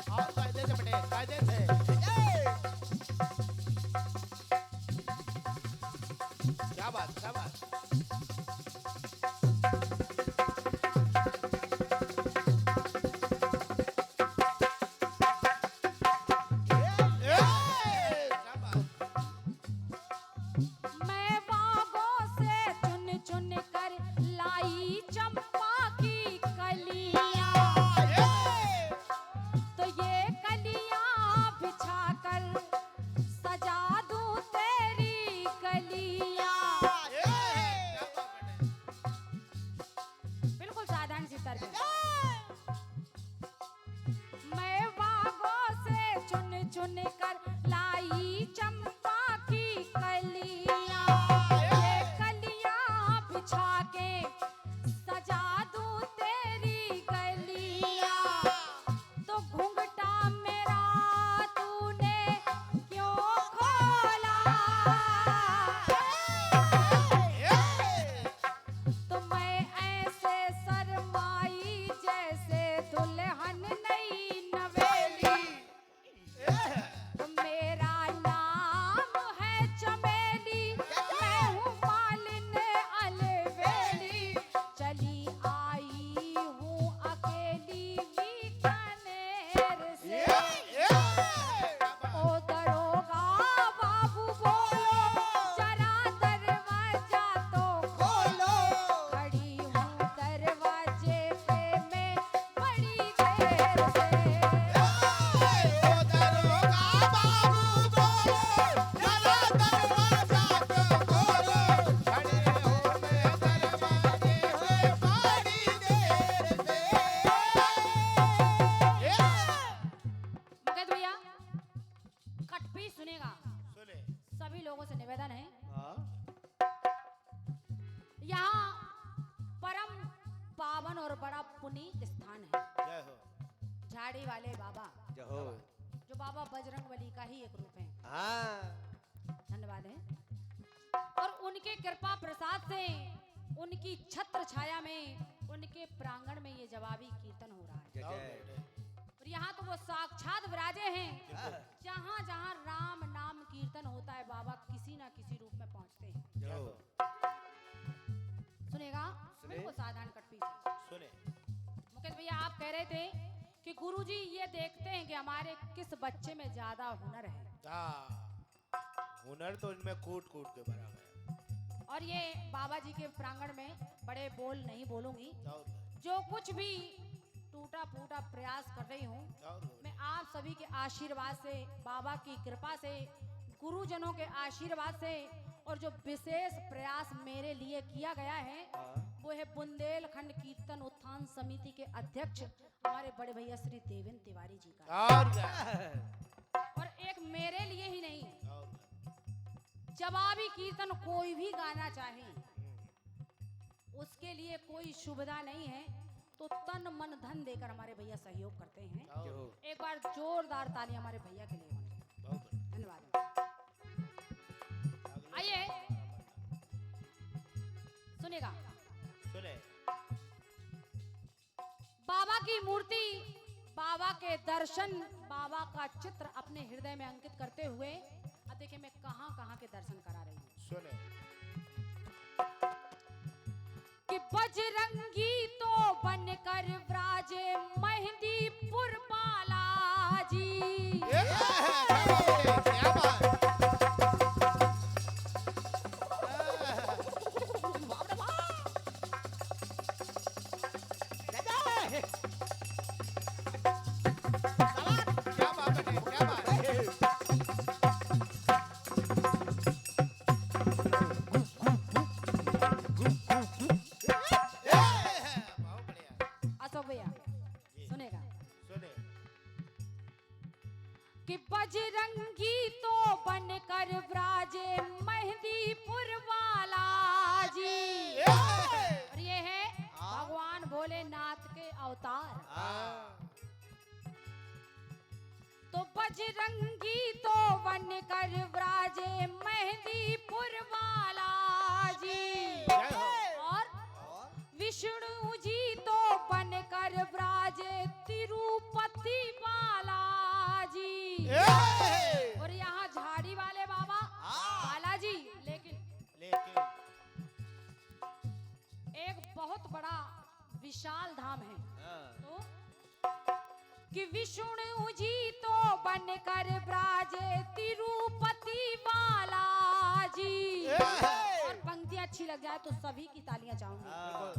और कायदे से बेटे, कायदे से। क्या बात, क्या बात। क्या बात। मैं बागों से चुन चुन कर लाई चंपा की कलियां, तो ये कलियां बिछा कर सजा दूं तेरी गलियां। बिल्कुल साधारण सी तर्ज है। मैं बागों से चुन चुन कर लाई चंपा की कलियां, ये कलियां बिछा के सजा दूं तेरी गलियां। तो घूंघटा मेरा तूने क्यों खोला, तो मैं ऐसे शर्माई जैसे दुल्हन नई नवेली। तो मेरा नाम है चमेली, मैं हूँ मालिन अलवेली, चली आई हूँ अकेली बीकानेर से। ओ दरोगा बाबू बोलो, जरा दरवाजा तो खोलो, खड़ी हूँ दरवाजे पे मैं बड़ी देर से। मुकेश भैया कटपी सुनेगा। सुने। सभी लोगों से निवेदन है, हाँ। यहाँ परम पावन और बड़ा पुनीत स्थान है, जय हो। झाड़ी वाले बाबा, जय हो। जो बाबा बजरंगबली का ही एक रूप है। हाँ। धन्यवाद है। और उनके कृपा प्रसाद से, उनकी छत्र छाया में, उनके प्रांगण में ये जवाबी कीर्तन हो रहा है। जाओ बेटे। और यहाँ तो वो साक्षात विराजे हैं। जहाँ जहाँ राम नाम कीर्तन होता है, बाबा किसी ना किसी रूप में पहुँचते हैं। जय हो। सुनेगा सुने। बिल्कुल साधारण कटपी से। सुने। मुकेश भैया आप कह रहे थे कि गुरुजी ये देखते हैं कि हमारे किस बच्चे में ज्यादा हुनर है, हाँ। हुनर तो इनमें कूट कूट के भरा है। और ये बाबा जी के प्रांगण में बड़े बोल नहीं बोलूंगी। जाओ। जो कुछ भी टूटा फूटा प्रयास कर रही हूँ, जाओ। मैं आप सभी के आशीर्वाद से, बाबा की कृपा से, गुरुजनों के आशीर्वाद से, और जो विशेष प्रयास मेरे लिए किया गया है, वो है बुंदेलखंड कीर्तन उत्थान समिति के अध्यक्ष हमारे बड़े भैया श्री देवेंद्र तिवारी जी का। और क्या। और एक मेरे लिए ही नहीं, और क्या। जवाबी कीर्तन कोई भी गाना चाहे, उसके लिए कोई सुविधा नहीं है, तो तन मन धन देकर हमारे भैया सहयोग करते हैं। और। एक बार जोरदार ताली हमारे भैया के लिए होनी। बहुत बढ़िया। धन्यवाद। आइए सुनेगा। सुने। बाबा की मूर्ति, बाबा के दर्शन, बाबा का चित्र अपने हृदय में अंकित करते हुए, अब देखिए मैं कहां कहां के दर्शन करा रही हूँ। सुने। कि बजरंगी तो बनकर विराजे मेहंदीपुर बालाजी। क्या बात। क्या बात है, क्या बात है। बहुत बढ़िया। अशोक भैया सुनेगा। सुने। कि बजरंगी तो बनकर विराजे मेहंदीपुर बालाजी। और ये है भगवान भोलेनाथ के अवतार। हाँ। तो बजरंगी तो बनकर विराजे मेहंदीपुर बालाजी। जय हो। और विष्णु जी तो विशाल धाम है। हाँ। तो कि विष्णु जी तो बनकर ब्राजे तिरुपति बालाजी। और पंक्तियां अच्छी लग जाए तो सभी की तालियां चाहूंगी। हाँ।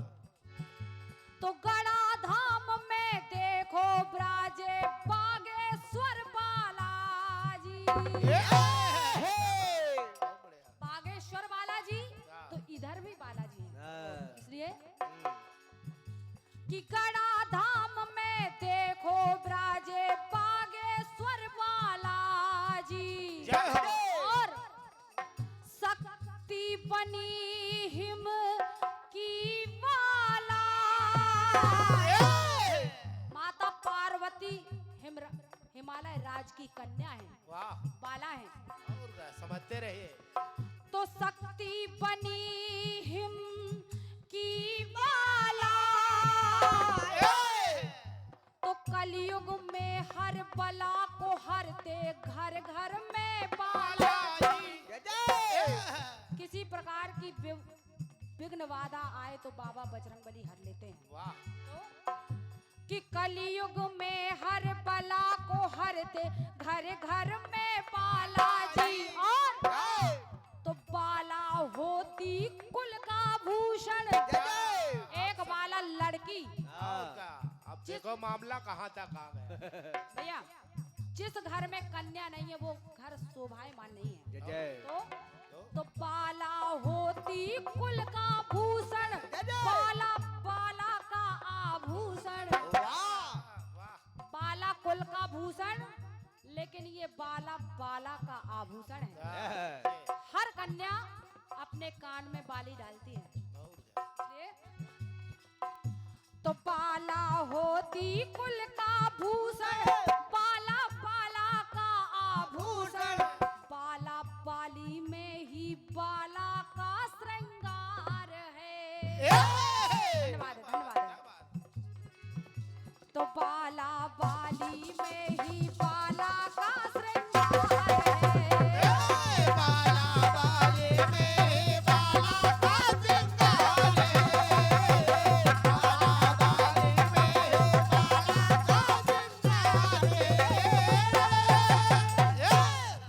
तो गड़ा धाम में देखो ब्राजे बागेश्वर बालाजी। बागेश्वर बालाजी तो इधर भी बालाजी है, इसलिए कि गड़ा धाम में देखो ब्राजे बागेश्वर बालाजी। और शक्ति बनी हिम की बाला। माता पार्वती हिमालय राज की कन्या है, वाह, बाला है। और क्या, समझते रहिए। तो शक्ति बनी हिम की बाला। तो कलयुग में हर बला को हरते घर घर में बाला। किसी प्रकार की विघ्न बाधा आए तो बाबा बजरंगबली हर लेते हैं। वाह। तो कि कलयुग में हर बला को हरते घर घर में बालाजी। और तो बाला होती कुल का भूषण। एक बाला लड़की। और क्या, अब देखो मामला कहाँ तक आ गया। भैया जिस घर में कन्या नहीं है वो घर शोभायमान नहीं है। तो बाला होती कुल का भूषण। बाला बाला का आभूषण। बाला कुल का भूषण, लेकिन ये बाला बाला का आभूषण है। हर कन्या अपने कान में बाली डालती है। तो बाला होती कुल का भूषण। बाला बाला का आभूषण। बाला बाली में ही बाला का श्रृंगार है। धन्यवाद धन्यवाद। तो बाला बाली में ही बाला का श्रृंगार है। बाला बाली में बाला का श्रृंगार है। बाला बाली में बाला का श्रृंगार है।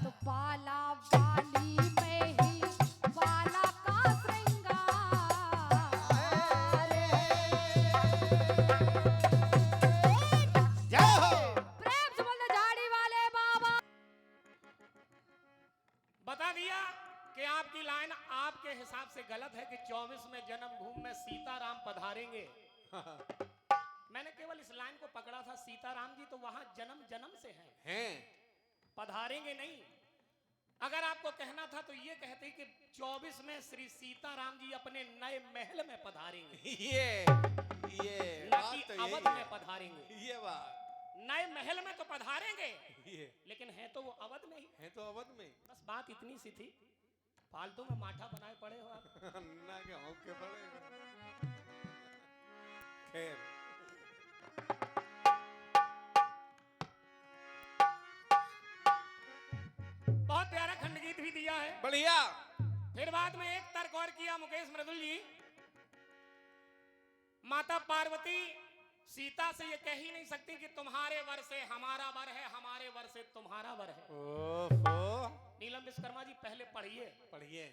तो बाला बाली में ही बाला का श्रृंगार है। जय हो। प्रेम से बोल दो झाड़ी वाले बाबा। बता दिया कि आपकी लाइन आपके हिसाब से गलत है कि 24 में जन्मभूमि में सीताराम पधारेंगे। मैंने केवल इस लाइन को पकड़ा था, सीताराम जी तो वहां जन्म जन्म से हैं, पधारेंगे नहीं। अगर आपको कहना था तो ये कहते कि 24 में श्री सीताराम जी अपने नए महल में पधारेंगे, ये न बात कि तो यही अवध में है। पधारेंगे। ये बात नए महल में तो पधारेंगे, ये लेकिन है तो वो अवध में ही। है तो अवध में। बस बात इतनी सी थी, फालतू में माठा बनाए पड़े हो आप। अन्ना के होके पड़े। खैर बहुत प्यारा खंड गीत भी दिया है। बढ़िया। फिर बाद में एक तर्क और किया मुकेश मृदुल जी। माता पार्वती सीता से ये कह ही नहीं सकती कि तुम्हारे वर से हमारा वर है, हमारे वर से तुम्हारा वर है। ओहो। नीलम विश्वकर्मा जी पहले पढ़िए। पढ़िए।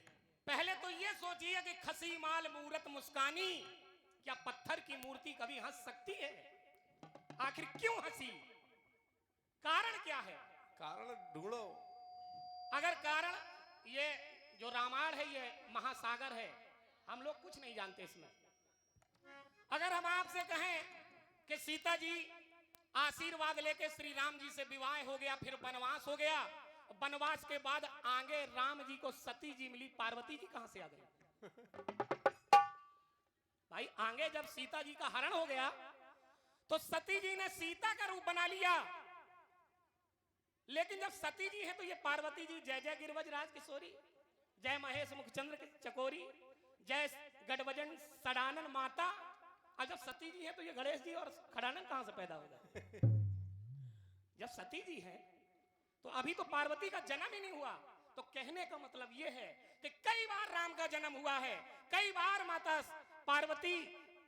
पहले तो ये सोचिए कि खसी माल मूरत मुस्कानी, क्या पत्थर की मूर्ति कभी हंस सकती है? आखिर क्यों हंसी? कारण क्या है? कारण ढूंढो। अगर कारण ये जो रामायण है ये महासागर है, हम लोग कुछ नहीं जानते इसमें। अगर हम आपसे कहें कि सीता जी आशीर्वाद लेके श्री राम जी से विवाह हो गया, फिर वनवास हो गया, वनवास के बाद आगे राम जी को सती जी मिली, पार्वती जी कहां से आ गई? भाई आगे जब सीता जी का हरण हो गया तो सती जी ने सीता का रूप बना लिया, लेकिन जब सती जी है तो ये पार्वती जी जय जय गिरवज राज किशोरी, जय महेश मुखचंद्र की चकोरी, जय गढ़वजन सडानन माता। और जब सती जी है तो ये गणेश जी और खड़ानन कहां से पैदा होगा? जब सती जी है तो अभी तो पार्वती का जन्म ही नहीं हुआ। तो कहने का मतलब यह है कि कई बार राम का जन्म हुआ है, कई बार माता पार्वती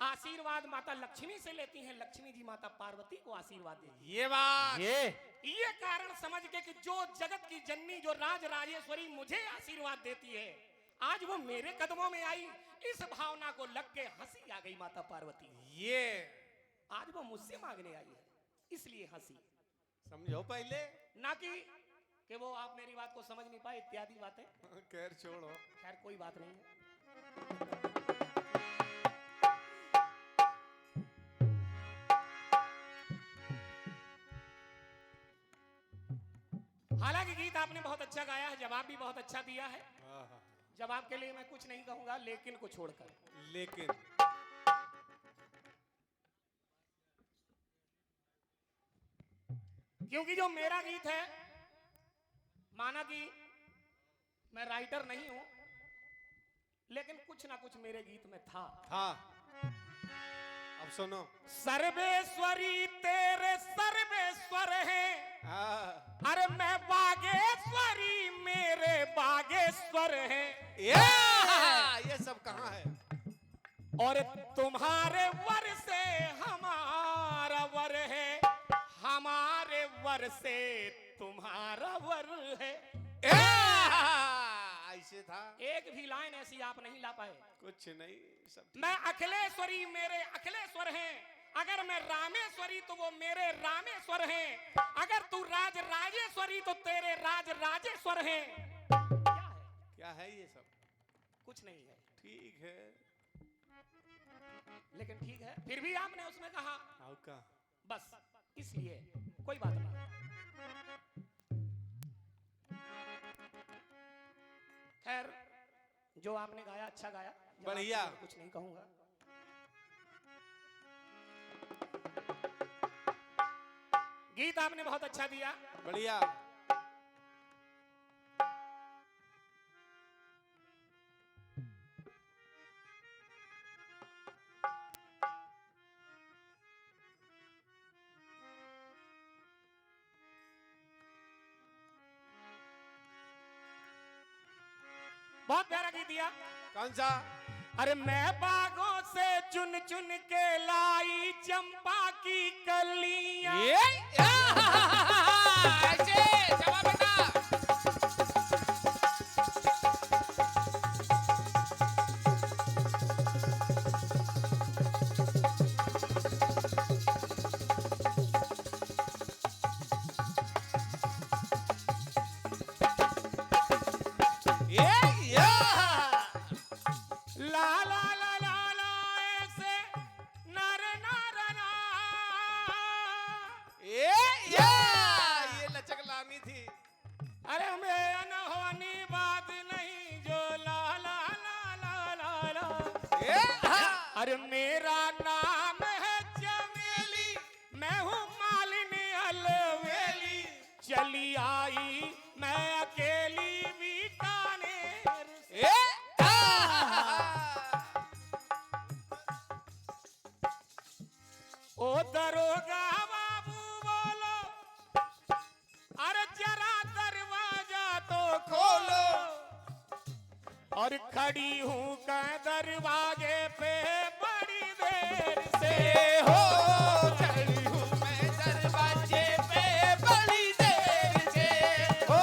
आशीर्वाद माता लक्ष्मी से लेती हैं, लक्ष्मी जी माता पार्वती को आशीर्वाद देती ये बात ये कारण समझ के कि जो जगत की जननी, जो राज राजेश्वरी मुझे आशीर्वाद देती है, आज वो मेरे कदमों में आई, इस भावना को लग के हंसी आ गई माता पार्वती। ये आज वो मुझसे मांगने आई है, इसलिए हंसी। समझो पहले, ना कि वो आप मेरी बात को समझ नहीं पाए इत्यादि बातें। खैर छोड़ो। खैर कोई बात नहीं है। हालांकि गीत आपने बहुत अच्छा गाया है, जवाब भी बहुत अच्छा दिया है। आहा, जवाब के लिए मैं कुछ नहीं कहूंगा, लेकिन को छोड़कर। लेकिन क्योंकि जो मेरा गीत है, माना कि मैं राइटर नहीं हूं, लेकिन कुछ ना कुछ मेरे गीत में था। अब सुनो। सर्वेश्वरी तेरे सर्वेश्वर है, हाँ। अरे मैं बागेश्वरी मेरे बागेश्वर है, ये सब कहाँ है? और तुम्हारे वर से हमारा वर है, हमारे वर से तुम्हारा वर है। ऐसे था। एक भी लाइन ऐसी आप नहीं ला पाए। कुछ नहीं, सब मैं अखिलेश्वरी मेरे अखिलेश्वर हैं, अगर मैं रामेश्वरी तो वो मेरे रामेश्वर हैं, अगर तू राज राजेश्वरी तो तेरे राज राजेश्वर हैं। क्या है ये सब? कुछ नहीं है। ठीक है, लेकिन ठीक है फिर भी आपने उसमें कहा आओ का बस, इसलिए कोई बात नहीं। खैर जो आपने गाया अच्छा गाया, बढ़िया। कुछ नहीं कहूंगा। गीत आपने बहुत अच्छा दिया। बढ़िया। बहुत प्यारा गीत दिया। कौन सा? अरे मैं बागों से चुन चुन के लाई चंपा की कलियां। ऐसे जवाब बेटा। ला ला ला ला ला ऐसे नर नर ना। ये लचक लानी थी। अरे मैं अनहोनी बात नहीं जो ला ला ला ला ला ला। अरे मेरा नाम है चमेली, मैं हूँ मालिनी अलवेली, चली आई मैं अकेली बीकानेर से। ओ दरोगा बाबू बोलो, अरे जरा दरवाजा तो खोलो, और खड़ी हूँ कै दरवाजे पे बड़ी देर से। हो खड़ी हूँ मैं दरवाजे पे बड़ी देर से। हो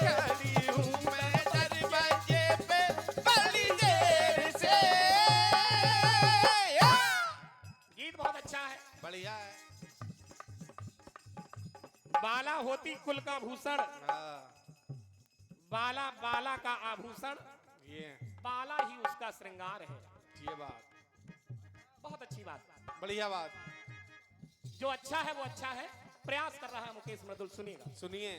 खड़ी हूँ मैं दरवाजे पे बड़ी देर से। गीत बहुत अच्छा है। बढ़िया है। बाला होती कुल का भूषण, बाला बाला का आभूषण, ये बाला ही उसका श्रृंगार है। ये बात बहुत अच्छी बात। बढ़िया बात। जो अच्छा है वो अच्छा है। प्रयास कर रहा है मुकेश मृदुल, सुनिएगा। सुनिए।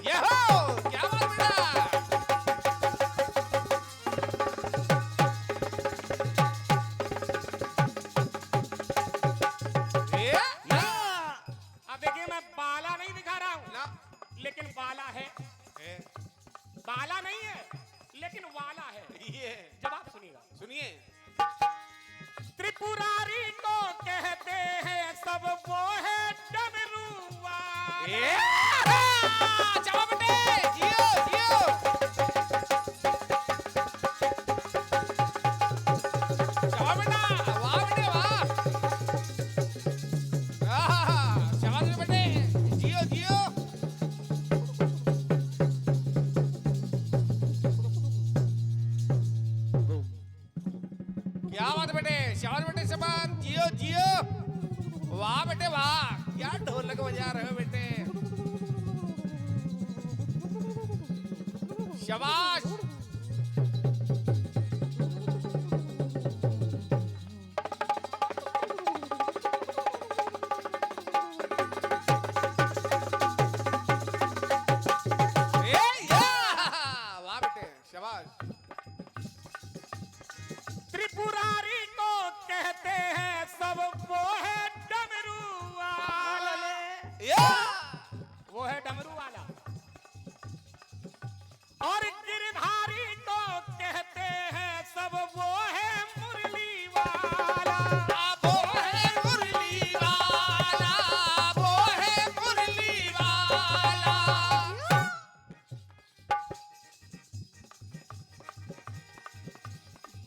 ये हो क्या बात बेटा। अब देखिए मैं बाला नहीं दिखा रहा हूं ना लेकिन बाला है। बाला नहीं है लेकिन वाला है। ये जवाब सुनिएगा। सुनिए। त्रिपुरारी को कहते हैं सब वो है डमरू वाला। चलो बेटे, जियो जियो। चलो बेटा, वाह बेटे वाह। शाबाश बेटे, जियो जियो। क्या बात बेटे, शाबाश बेटे, शाबाश, जियो जियो। वाह बेटे वाह, क्या ढोलक बजा रहे हो बेटे। शाबाश। वाह बेटे, शाबाश। त्रिपुरारी को कहते हैं सब वो है डमरू वाला। वो है डमरू वाला। और गिरधारी को कहते हैं सब वो है मुरली वाला। वो है मुरली वाला, वो है मुरली वाला।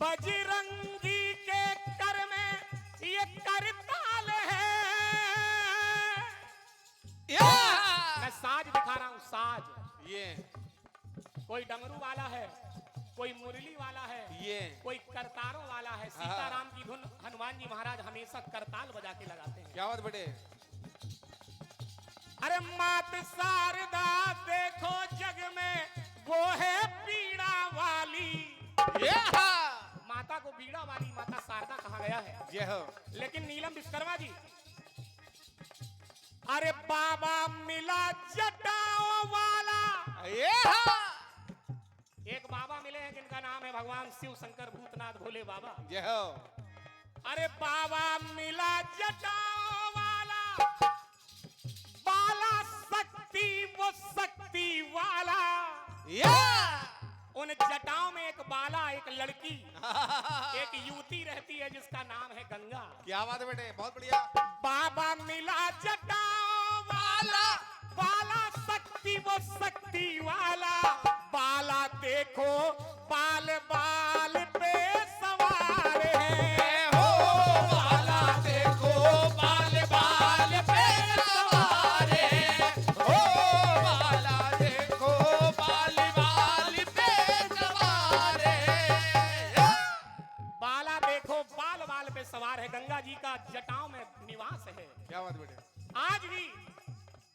बजरंगी के कर में ये करताल है। मैं साज दिखा रहा हूं, साज। ये कोई डमरू वाला है, कोई मुरली वाला है, ये कोई करतारों वाला है। सीताराम की धुन हनुमान जी महाराज हमेशा करताल बजा के लगाते हैं। क्या बात बेटे। अरे मात शारदा देखो जग में वो है पीड़ा वाली। माता को बीड़ा वाली माता शारदा कहा गया है। जय हो। लेकिन नीलम विश्वकर्मा जी, अरे बाबा मिला जटाओं वाला। एक बाबा मिले हैं जिनका नाम है भगवान शिव शंकर भूतनाथ भोले बाबा। जय हो। अरे बाबा मिला जटाओं वाला, बाला शक्ति वो शक्ति वाला। उन जटाओं में एक बाला, एक लड़की, एक युवती रहती है जिसका नाम है गंगा। क्या बात है बेटे, बहुत बढ़िया। बाबा मिला जटाओं वाला, बाला शक्ति वो शक्ति वाला। बाला देखो बाल बाल पे सवार है। हो बाला देखो बाल बाल पे सवार है। हो बाला देखो बाल बाल पे सवार है। बाला देखो बाल बाल पे सवार है। गंगा जी का जटाओं में निवास है। क्या बात बेटे। आज भी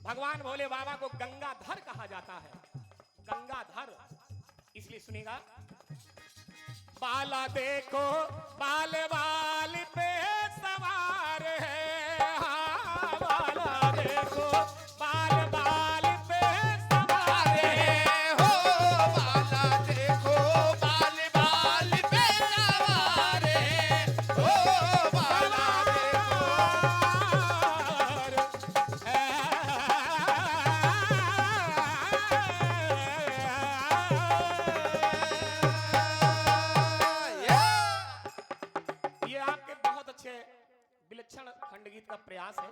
भगवान भोले बाबा को गंगाधर कहा जाता है। गंगाधर इसलिए सुनेगा, बाला देखो बाल बाल पे सवार है। हाँ, बाला देखो बाल बाल पे सवार है। हो बाला देखो बाल बाल पे सवार है। हो बाला देखो। ये आपके बहुत अच्छे विलक्षण खंड गीत का प्रयास है।